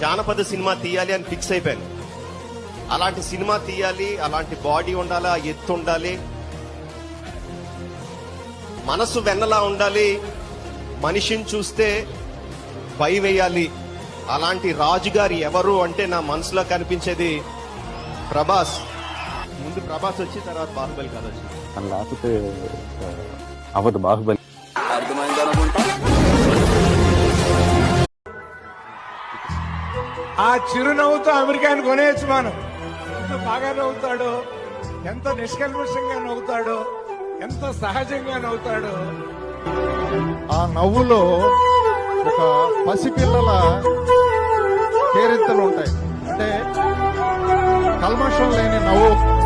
జానపద సినిమా తీయాలి అని ఫిక్స్ అయిపోయాను. అలాంటి సినిమా తీయాలి, అలాంటి బాడీ ఉండాలి, ఆ ఎత్తు ఉండాలి, మనసు వెన్నలా ఉండాలి, మనిషిని చూస్తే భయం వేయాలి. అలాంటి రాజుగారి ఎవరు అంటే నా మనసులో కనిపించేది ప్రభాస్. ముందు ప్రభాస్ వచ్చి తర్వాత బాహుబలి కథ వచ్చింది. లేకపోతే అవదు బాహుబలి. ఆ చిరునవ్వుతో అమెరికాని కొనేయచ్చు మనం. ఎంత బాగా నవ్వుతాడో, ఎంత నిష్కల్మషంగా నవ్వుతాడో, ఎంత సహజంగా నవ్వుతాడో. ఆ నవ్వులో ఒక పసిపిల్లల కేరింతలు ఉంటాయి. అంటే కల్మషం లేని నవ్వు.